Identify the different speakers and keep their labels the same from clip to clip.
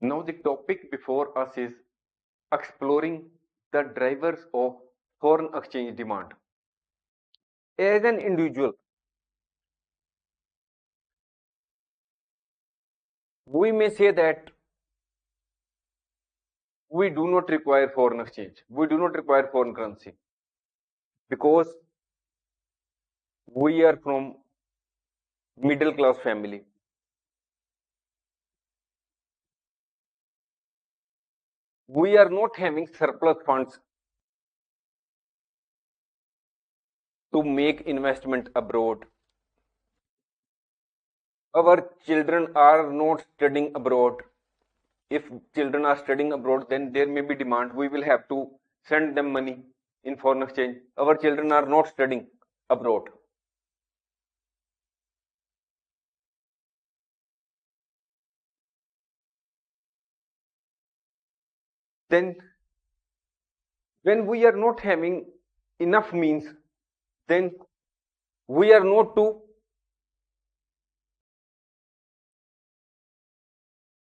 Speaker 1: Now the topic before us is exploring the drivers of foreign exchange demand. As an individual, we may say that we do not require foreign exchange. We do not require foreign currency because we are from middle class family. We are not having surplus funds to make investment abroad. Our children are not studying abroad. If children are studying abroad, then there may be demand. We will have to send them money in foreign exchange. Our children are not studying abroad. Then, when we are not having enough means, then we are not to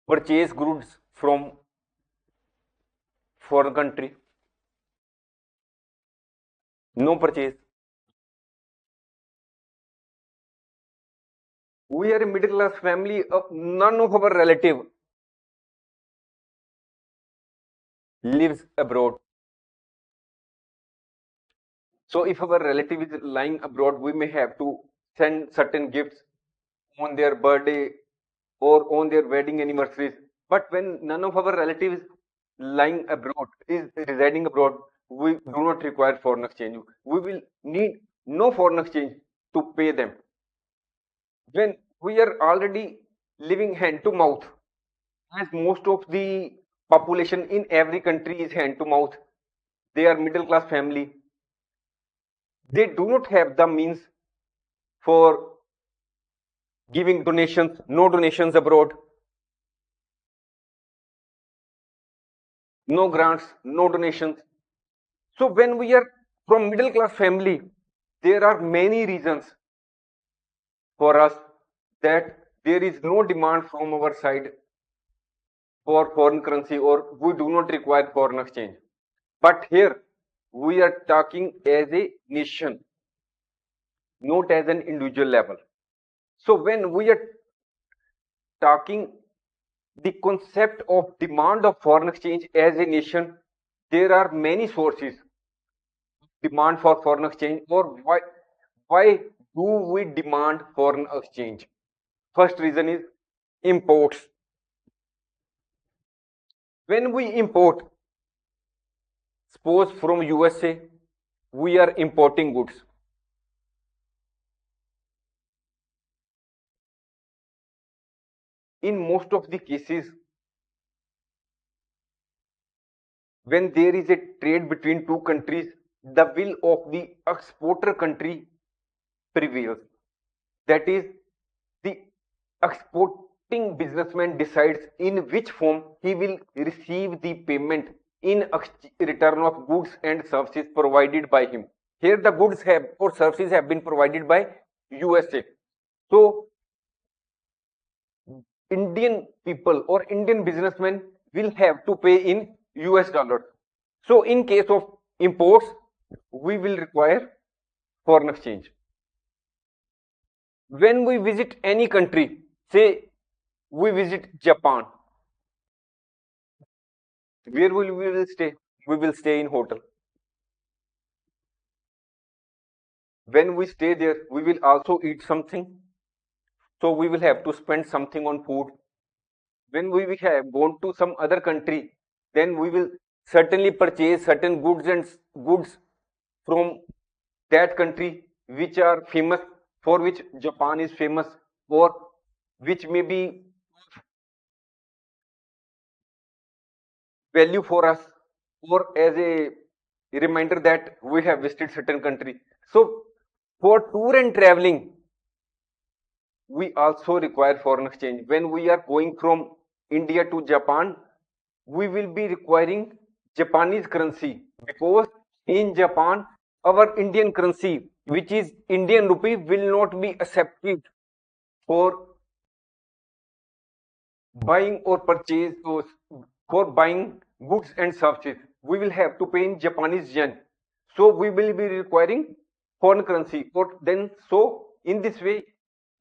Speaker 1: purchase goods from foreign country. No purchase. We are a middle class family. None of our relative lives abroad. So if our relative is lying abroad, we may have to send certain gifts on their birthday or on their wedding anniversaries. But when none of our relatives lying abroad is residing abroad, we do not require foreign exchange. We will need no foreign exchange to pay them. When we are already living hand to mouth, as most of the population in every country is hand to mouth, they are middle class family. They do not have the means for giving donations, no donations abroad, no grants, no donations. So when we are from middle class family, there are many reasons for us that there is no demand from our side for foreign currency or we do not require foreign exchange. But here we are talking as a nation, not as an individual level. So when we are talking the concept of demand of foreign exchange as a nation, there are many sources demand for foreign exchange or why do we demand foreign exchange. First reason is imports. When we import, suppose from USA, we are importing goods. In most of the cases, when there is a trade between two countries, the will of the exporter country prevails. That is, the exporting businessman decides in which form he will receive the payment in return of goods and services provided by him. Here the goods have or services have been provided by USA. So Indian people or Indian businessmen will have to pay in US dollars. So in case of imports, we will require foreign exchange. When we visit any country, say we visit Japan, where will we will stay? We will stay in hotel. When we stay there, we will also eat something. So we will have to spend something on food. When we have gone to some other country, then we will certainly purchase certain goods from that country which are famous, for which Japan is famous, or which may be value for us, or as a reminder that we have visited certain country. So for tour and traveling, we also require foreign exchange. When we are going from India to Japan, we will be requiring Japanese currency because in Japan, our Indian currency, which is Indian rupee, will not be accepted for buying or purchase those for buying goods and services, we will have to pay in Japanese yen. So we will be requiring foreign currency. Or then so in this way,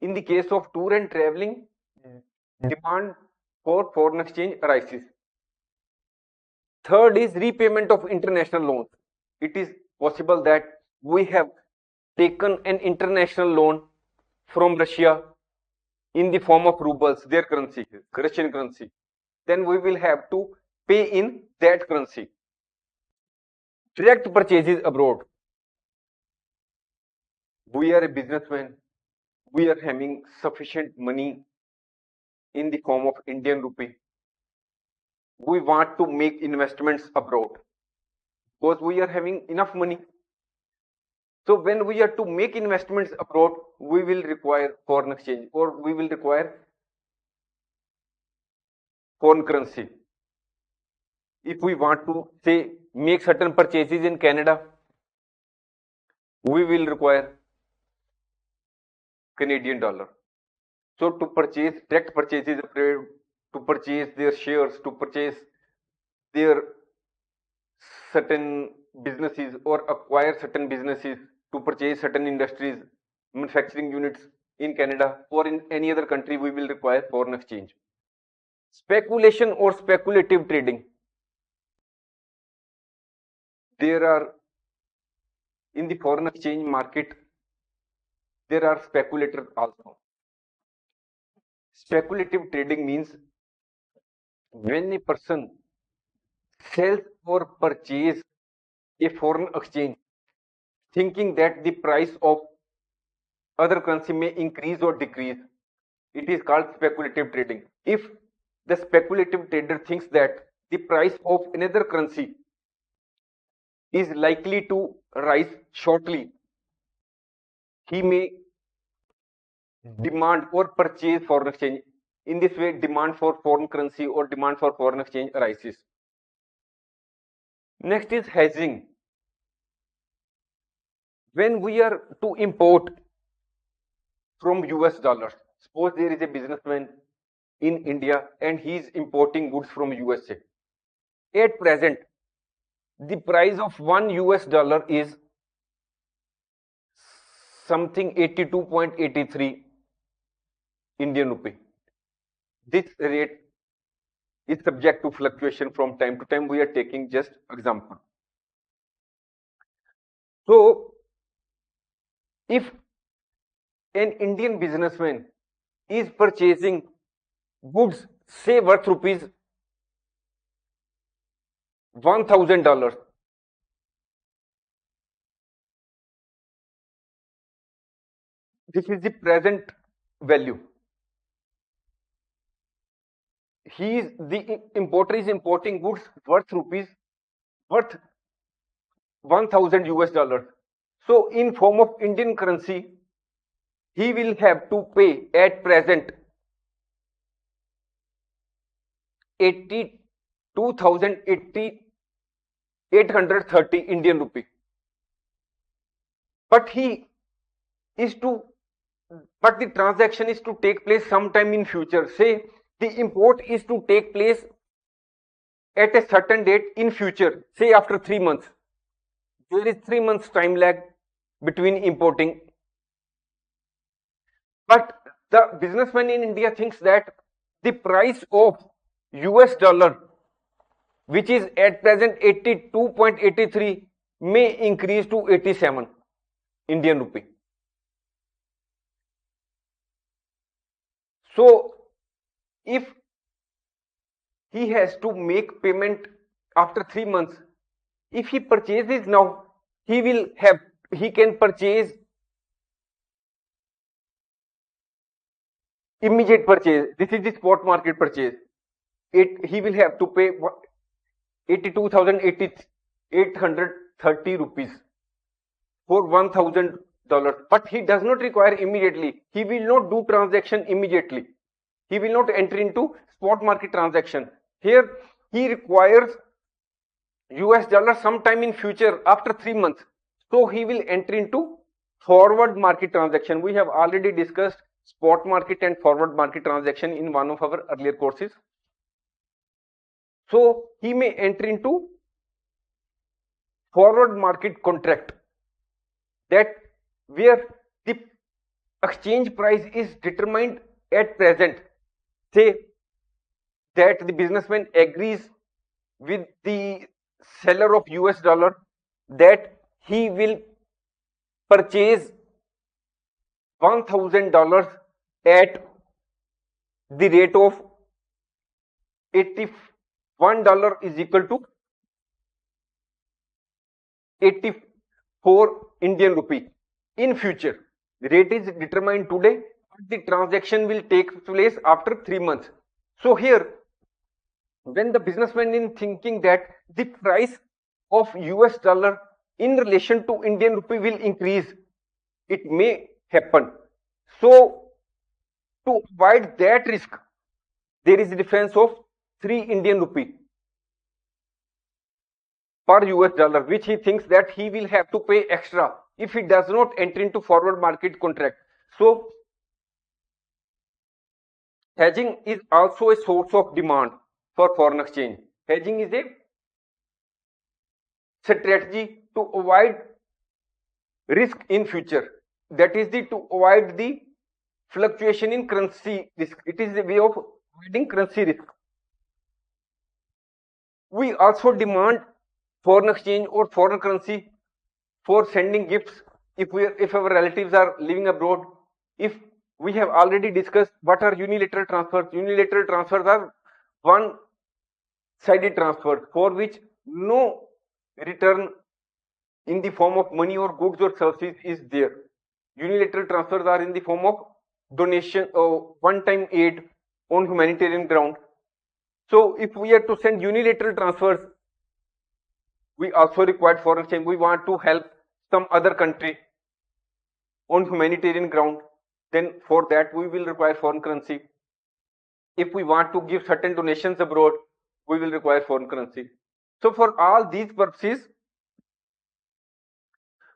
Speaker 1: in the case of tour and traveling, demand for foreign exchange arises. Third is repayment of international loans. It is possible that we have taken an international loan from Russia in the form of rubles, their currency, Russian currency. Then we will have to pay in that currency. Direct purchases abroad. We are a businessman. We are having sufficient money in the form of Indian rupee. We want to make investments abroad because we are having enough money. So when we are to make investments abroad, we will require foreign exchange or we will require foreign currency. If we want to say make certain purchases in Canada, we will require Canadian dollar. So to purchase direct purchases abroad, to purchase their shares, to purchase their certain businesses or acquire certain businesses, to purchase certain industries, manufacturing units in Canada or in any other country, we will require foreign exchange. Speculation or speculative trading. There are in the foreign exchange market, there are speculators also. Speculative trading means when a person sells or purchases a foreign exchange thinking that the price of other currency may increase or decrease, it is called speculative trading. If the speculative trader thinks that the price of another currency is likely to rise shortly, he may demand or purchase foreign exchange. In this way, demand for foreign currency or demand for foreign exchange arises. Next is hedging. When we are to import from US dollars, suppose there is a businessman in India and he is importing goods from USA. At present, the price of $1 is something 82.83 Indian rupee. This rate is subject to fluctuation from time to time. We are taking just example. So, if an Indian businessman is purchasing goods, say worth rupees $1,000, this is the present value. The importer is importing goods worth 1,000 US dollars. So in form of Indian currency, he will have to pay at present 830 Indian rupee. But the transaction is to take place sometime in future. Say the import is to take place at a certain date in future, say after 3 months. There is 3 months time lag between importing. But the businessman in India thinks that the price of US dollar, which is at present 82.83, may increase to 87 Indian rupee. So if he has to make payment after 3 months, if he purchases now, he can purchase immediate purchase. This is the spot market purchase. He will have to pay 82,830 rupees for $1,000. But he does not require immediately. He will not do transaction immediately. He will not enter into spot market transaction. Here he requires US dollar sometime in future after 3 months. So he will enter into forward market transaction. We have already discussed spot market and forward market transaction in one of our earlier courses. So he may enter into forward market contract, that where the exchange price is determined at present. Say that the businessman agrees with the seller of US dollar that he will purchase $1,000 at the rate of $81 is equal to 84 Indian rupee in future. The rate is determined today, but the transaction will take place after 3 months. So here, when the businessman is thinking that the price of US dollar in relation to Indian rupee will increase, it may happen. So to avoid that risk, there is a difference of 3 Indian rupee per US dollar, which he thinks that he will have to pay extra if he does not enter into forward market contract. So hedging is also a source of demand for foreign exchange. Hedging is a strategy to avoid risk in future. That is to avoid the fluctuation in currency risk. It is a way of avoiding currency risk. We also demand foreign exchange or foreign currency for sending gifts if our relatives are living abroad. If we have already discussed what are unilateral transfers. Unilateral transfers are one-sided transfers for which no return in the form of money or goods or services is there. Unilateral transfers are in the form of donation or one-time aid on humanitarian ground. So if we are to send unilateral transfers, we also require foreign exchange. We want to help some other country on humanitarian ground, then for that we will require foreign currency. If we want to give certain donations abroad, we will require foreign currency. So for all these purposes,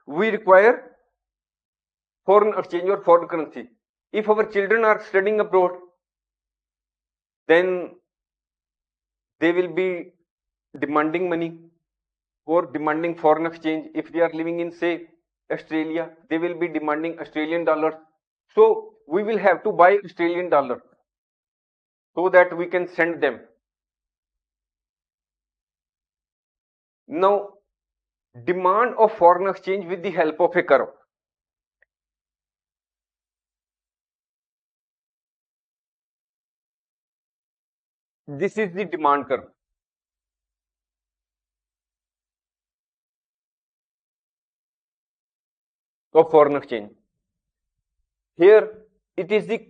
Speaker 1: we require foreign exchange or foreign currency. If our children are studying abroad, then they will be demanding money or demanding foreign exchange. If they are living in, say, Australia, they will be demanding Australian dollars. So we will have to buy Australian dollars so that we can send them. Now, demand of foreign exchange with the help of a curve. This is the demand curve. Of foreign exchange. Here it is the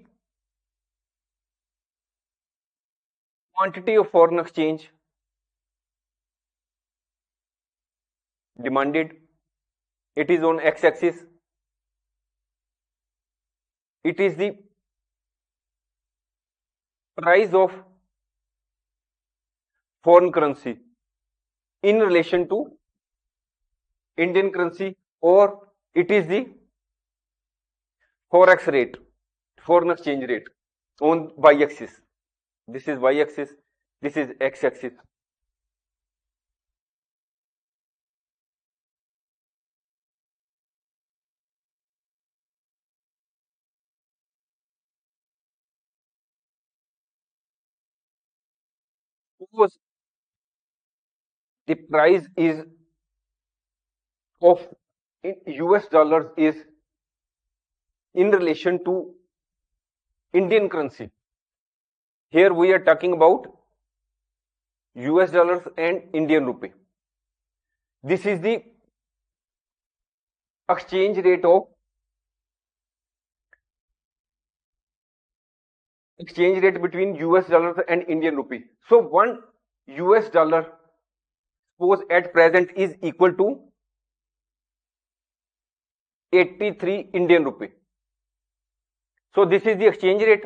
Speaker 1: quantity of foreign exchange demanded. It is on x-axis. It is the price of foreign currency in relation to Indian currency, or it is the forex rate, foreign exchange rate on y-axis. This is y-axis, this is x-axis. Suppose the price is of US dollars is in relation to Indian currency. Here we are talking about US dollars and Indian rupee. This is the exchange rate between US dollars and Indian rupee. So 1 US dollar, suppose at present, is equal to 83 Indian rupee. So this is the exchange rate.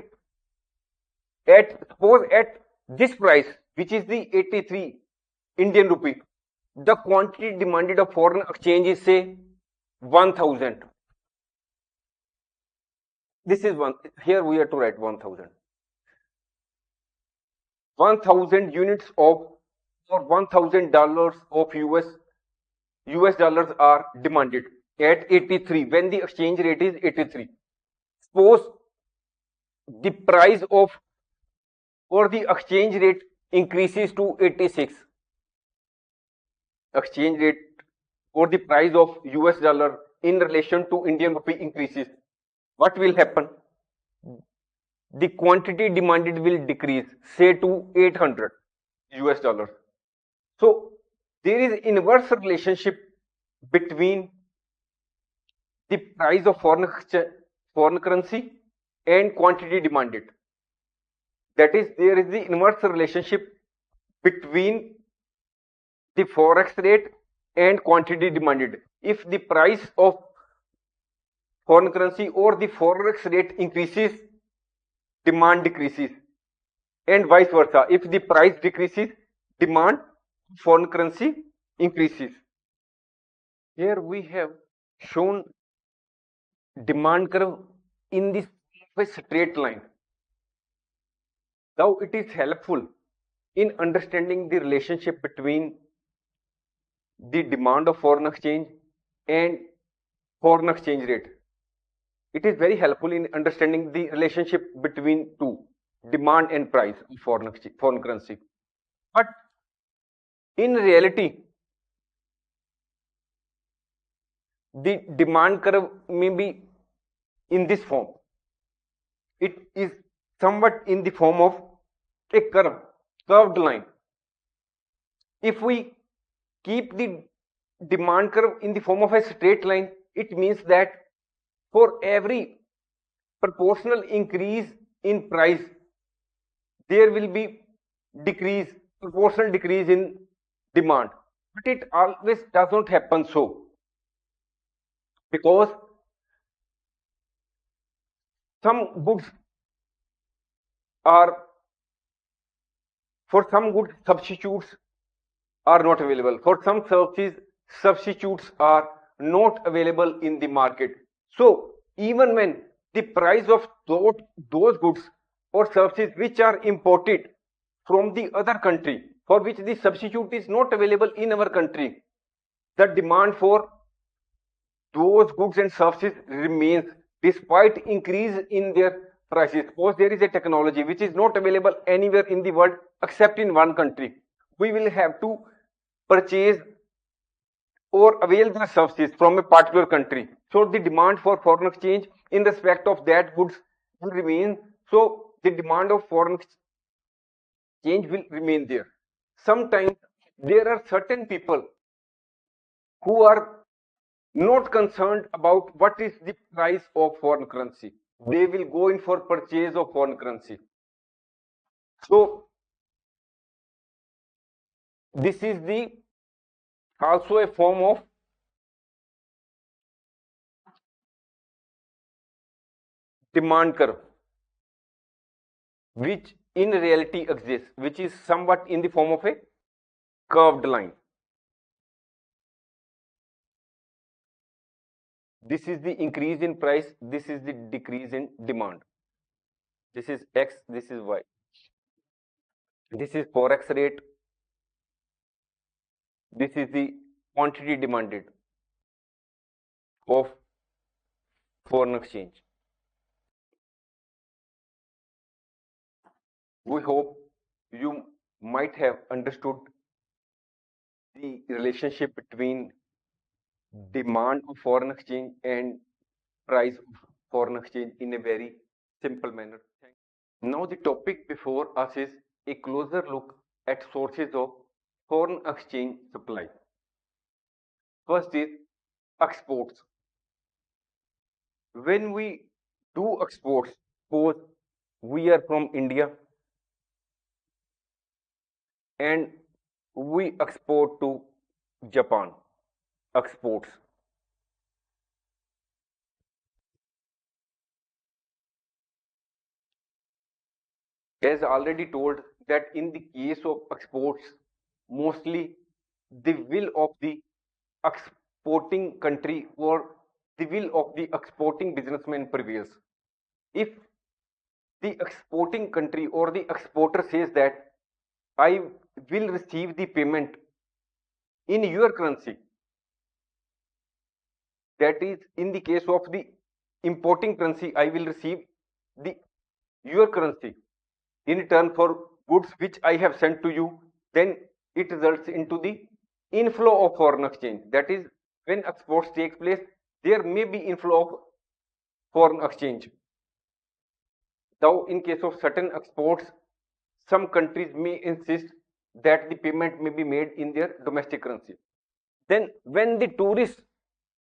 Speaker 1: Suppose at this price, which is the 83 Indian rupee, the quantity demanded of foreign exchange is, say, 1000. This is one. Here we are to write 1000. 1000 units of or $1,000 of US dollars are demanded at 83 when the exchange rate is 83. Suppose the price of or the exchange rate increases to 86. Exchange rate or the price of US dollar in relation to Indian rupee increases. What will happen? The quantity demanded will decrease, say to 800 US dollars. So there is inverse relationship between the price of foreign currency and quantity demanded. That is, there is the inverse relationship between the forex rate and quantity demanded. If the price of foreign currency or the forex rate increases, demand decreases, and vice versa. If the price decreases, demand foreign currency increases. Here we have shown demand curve in this straight line. Now it is helpful in understanding the relationship between the demand of foreign exchange and foreign exchange rate. It is very helpful in understanding the relationship between two, demand and price of foreign currency. But in reality, the demand curve may be in this form. It is somewhat in the form of a curved line. If we keep the demand curve in the form of a straight line, it means that for every proportional increase in price, there will be proportional decrease in demand. But it always does not happen so, because some goods are, for some goods substitutes are not available. For some services, substitutes are not available in the market. So even when the price of those goods or services which are imported from the other country, for which the substitute is not available in our country, the demand for those goods and services remains despite increase in their prices. Suppose there is a technology which is not available anywhere in the world except in one country. We will have to purchase or avail the services from a particular country. So the demand for foreign exchange in respect of that goods will remain. So the demand of foreign exchange will remain there. Sometimes there are certain people who are not concerned about what is the price of foreign currency. They will go in for purchase of foreign currency. So this is the also a form of demand curve, which in reality exists, which is somewhat in the form of a curved line. This is the increase in price, this is the decrease in demand. This is X, this is Y. This is forex rate. This is the quantity demanded of foreign exchange. We hope you might have understood the relationship between demand of foreign exchange and price of foreign exchange in a very simple manner. Now the topic before us is a closer look at sources of foreign exchange supply. First is exports. When we do exports, suppose we are from India and we export to Japan. Exports. As already told that in the case of exports, mostly the will of the exporting country or the will of the exporting businessman prevails. if the exporting country or the exporter says that I will receive the payment in your currency, that is in the case of the importing currency, I will receive the your currency in return for goods which I have sent to you, then it results into the inflow of foreign exchange. That is, when exports take place, there may be inflow of foreign exchange. Though in case of certain exports, some countries may insist that the payment may be made in their domestic currency. Then when the tourists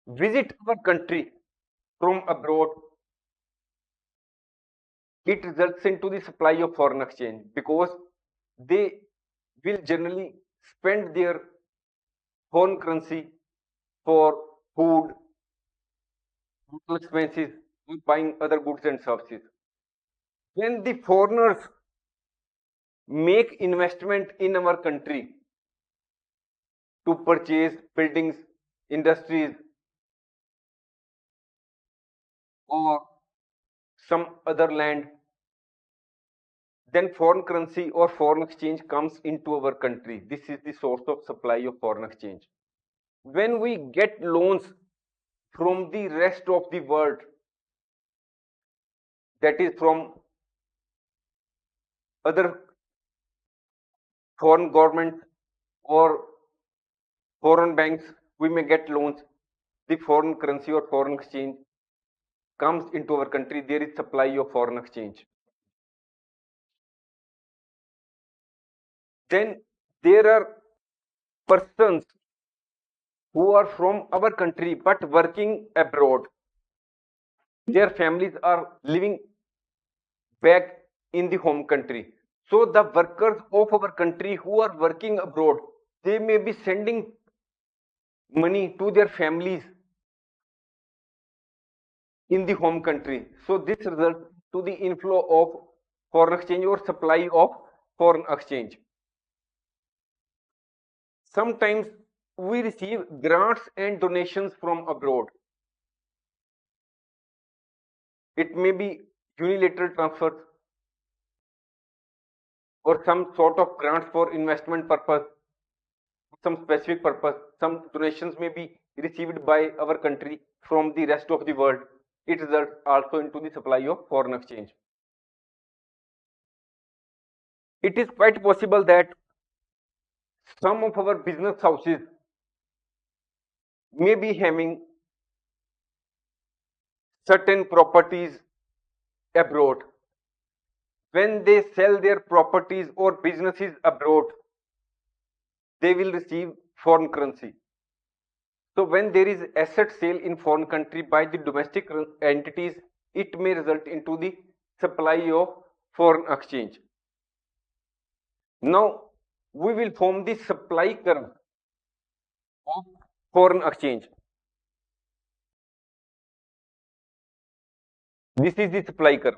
Speaker 1: visit our country from abroad, it results into the supply of foreign exchange because they will generally spend their foreign currency for food, local expenses, buying other goods and services. When the foreigners make investment in our country to purchase buildings, industries, or some other land, then foreign currency or foreign exchange comes into our country. This is the source of supply of foreign exchange. When we get loans from the rest of the world, that is from other foreign governments or foreign banks, we may get loans. The foreign currency or foreign exchange comes into our country. There is supply of foreign exchange. Then there are persons who are from our country but working abroad. Their families are living back in the home country. So the workers of our country who are working abroad, they may be sending money to their families in the home country. So this results to the inflow of foreign exchange or supply of foreign exchange. Sometimes we receive grants and donations from abroad. It may be unilateral transfers or some sort of grants for investment purpose, some specific purpose. Some donations may be received by our country from the rest of the world. It results also into the supply of foreign exchange. It is quite possible that some of our business houses may be having certain properties abroad. When they sell their properties or businesses abroad, they will receive foreign currency. So when there is asset sale in foreign country by the domestic entities, it may result into the supply of foreign exchange. Now we will form the supply curve of foreign exchange. This is the supply curve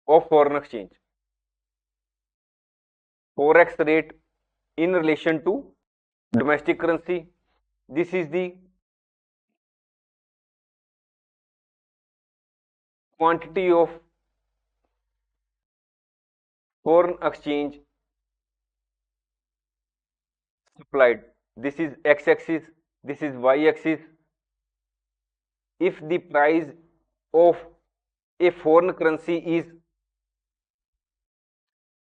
Speaker 1: of foreign exchange. Forex rate in relation to domestic currency. This is the quantity of foreign exchange supplied. This is x-axis, this is y-axis. If the price of a foreign currency is,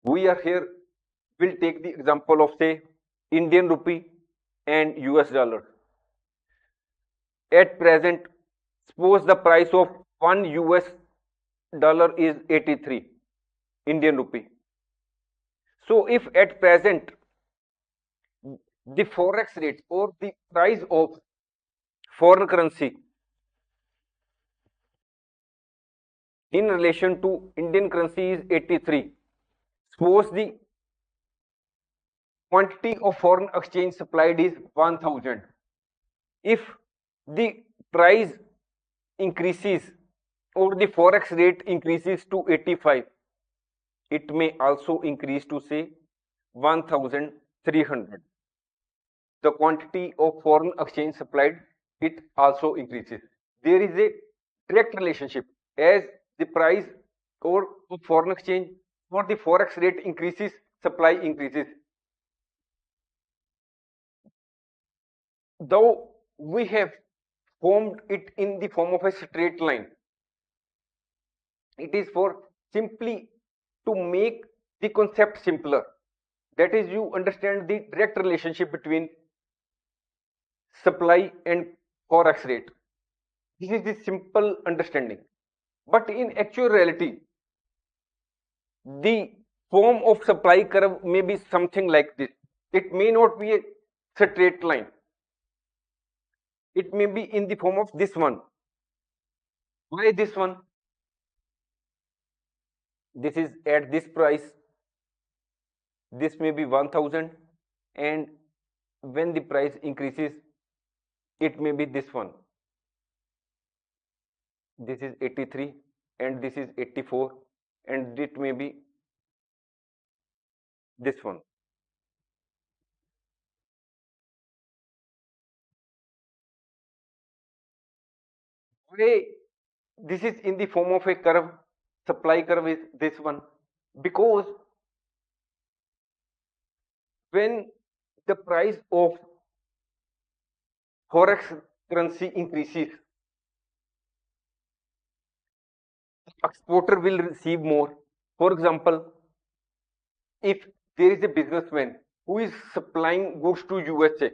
Speaker 1: we are here, will take the example of say Indian rupee and US dollar. At present, suppose the price of 1 US dollar is 83 Indian rupee. So if at present the forex rate or the price of foreign currency in relation to Indian currency is 83, suppose the quantity of foreign exchange supplied is 1000. If the price increases or the forex rate increases to 85, it may also increase to say 1300. The quantity of foreign exchange supplied, it also increases. There is a direct relationship. As the price or foreign exchange or the forex rate increases, supply increases. Though we have formed it in the form of a straight line, it is for simply to make the concept simpler. That is, you understand the direct relationship between supply and forex rate. This is the simple understanding. But in actual reality, the form of supply curve may be something like this. It may not be a straight line. It may be in the form of this one. Why this one? This is at this price. This may be 1000, and when the price increases, it may be this one. This is 83 and this is 84, and it may be this one. Why this is in the form of a curve? Supply curve is this one, because when the price of forex currency increases, exporter will receive more. For example, if there is a businessman who is supplying goods to USA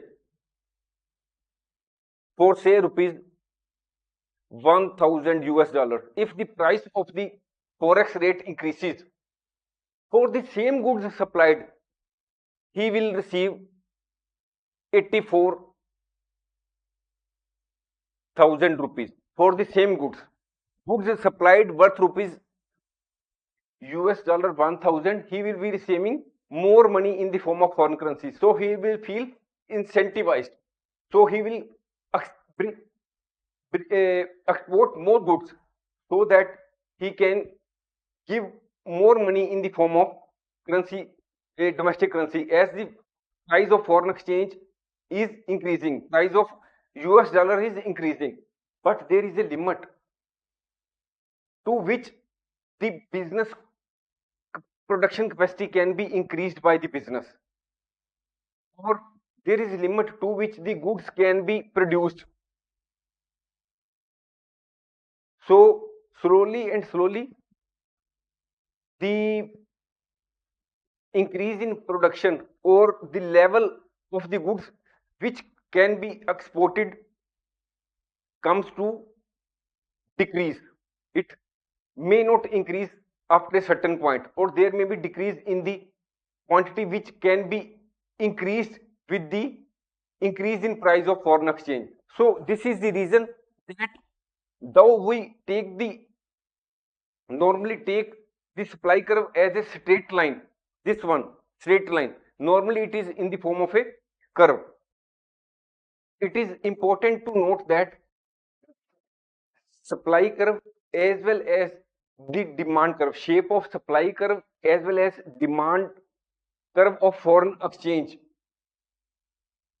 Speaker 1: for say rupees 1000 US dollars, if the price of the forex rate increases, for the same goods supplied, he will receive 84,000 rupees for the same goods. Goods supplied worth rupees US dollar 1000, he will be receiving more money in the form of foreign currency. So he will feel incentivized. So he will export more goods so that he can give more money in the form of currency, a domestic currency. As the price of foreign exchange is increasing, price of US dollar is increasing, but there is a limit to which the business production capacity can be increased by the business, or there is a limit to which the goods can be produced. So slowly and slowly, the increase in production or the level of the goods which can be exported comes to decrease. It may not increase after a certain point, or there may be decrease in the quantity which can be increased with the increase in price of foreign exchange. So this is the reason that though we normally take the supply curve as a straight line, this one straight line, normally it is in the form of a curve. It is important to note that supply curve as well as the demand curve, shape of supply curve as well as demand curve of foreign exchange,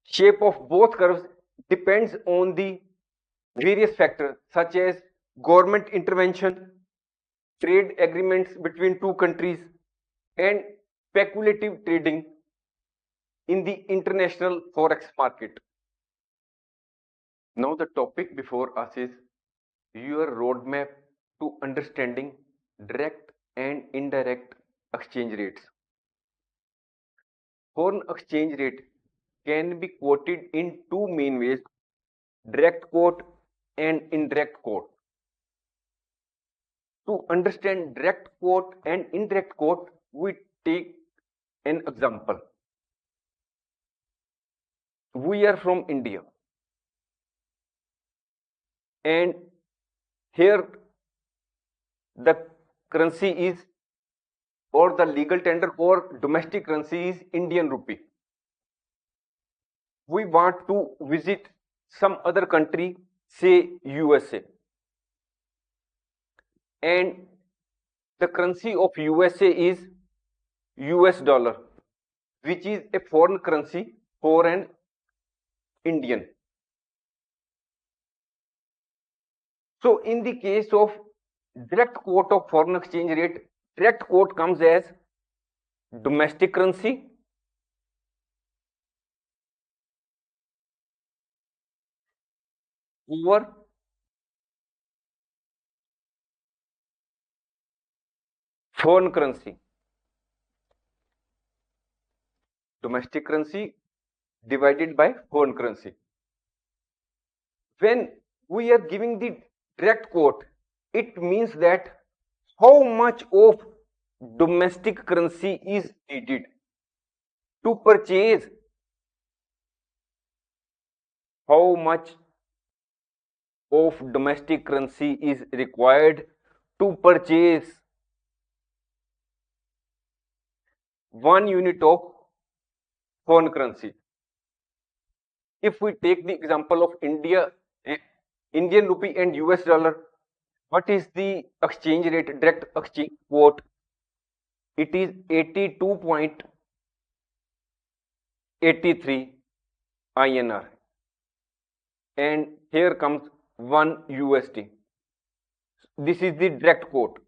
Speaker 1: shape of both curves depends on the various factors such as government intervention, trade agreements between two countries, and speculative trading in the international forex market. Now the topic before us is your roadmap to understanding direct and indirect exchange rates. Foreign exchange rate can be quoted in two main ways: direct quote and indirect quote. To understand direct quote and indirect quote, we take an example. We are from India, and here the currency is, or the legal tender or domestic currency is Indian rupee. We want to visit some other country, say USA, and the currency of USA is US dollar, which is a foreign currency for an Indian. So in the case of direct quote of foreign exchange rate, direct quote comes as domestic currency over foreign currency. Domestic currency divided by foreign currency. When we are giving the direct quote, it means that how much of domestic currency is needed to purchase, how much of domestic currency is required to purchase 1 unit of foreign currency. If we take the example of India, Indian rupee and US dollar, what is the exchange rate, direct exchange quote? It is 82.83 INR, and here comes 1 USD. This is the direct quote.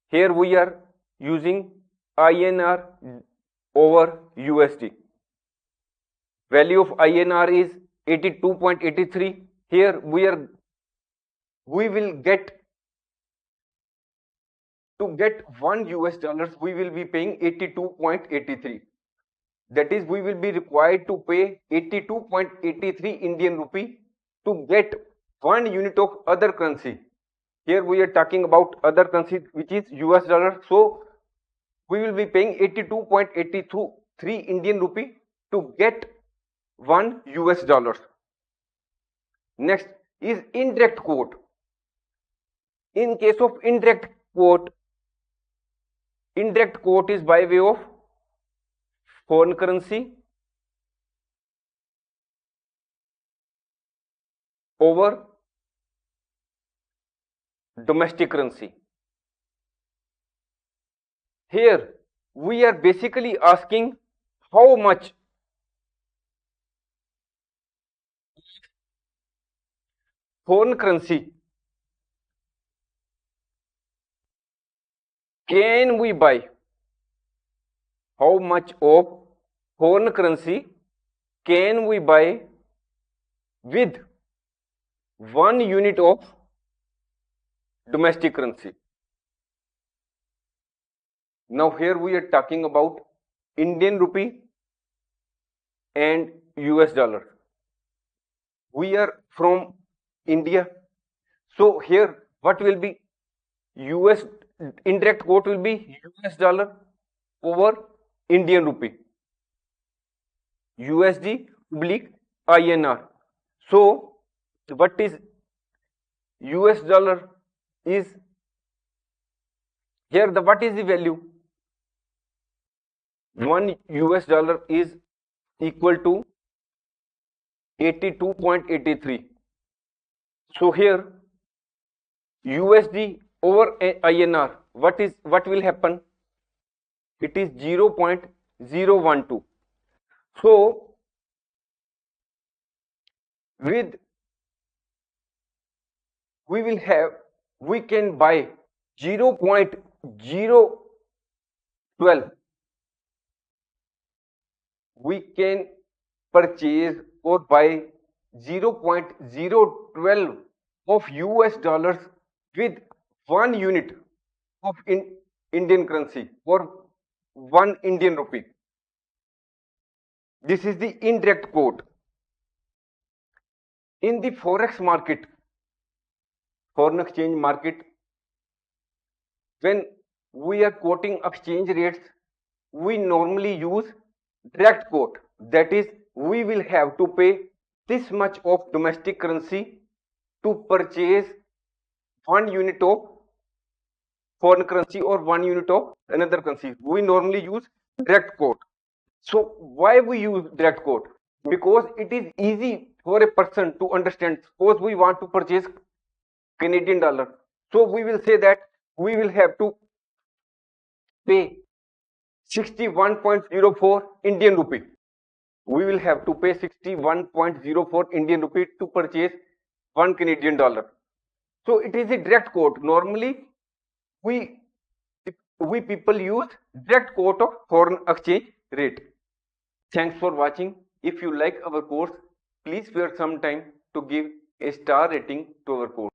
Speaker 1: Here we are using INR over USD. Value of INR is 82.83. Here we will get, to get 1 US dollars, we will be paying 82.83. That is, we will be required to pay 82.83 Indian rupee to get 1 unit of other currency. Here we are talking about other currency, which is US dollar. So we will be paying 82.83 Indian rupee to get 1 US dollars. Next is indirect quote. In case of indirect quote is by way of foreign currency over domestic currency. Here we are basically asking how much foreign currency can we buy, how much of foreign currency can we buy with 1 unit of domestic currency. Now here we are talking about Indian rupee and US dollar. We are from India, so here what will be US, indirect quote will be US dollar over Indian rupee, USD oblique INR. So what is US dollar is, here the what is the value? 1 US dollar is equal to 82.83. So here USD over INR, what will happen? It is 0.012. So with we can buy 0.012. We can purchase or buy 0.012 of US dollars with 1 unit of Indian currency or 1 Indian rupee. This is the indirect quote. In the forex market, foreign exchange market, when we are quoting exchange rates, we normally use direct quote. That is, we will have to pay this much of domestic currency to purchase 1 unit of foreign currency or 1 unit of another currency. We normally use direct quote. So why we use direct quote? Because it is easy for a person to understand. Suppose we want to purchase Canadian dollar, so we will say that we will have to pay 61.04 Indian rupee. We will have to pay 61.04 Indian rupee to purchase 1 Canadian dollar. So it is a direct quote. Normally, we people use direct quote of foreign exchange rate. Thanks for watching. If you like our course, please spare some time to give a star rating to our course.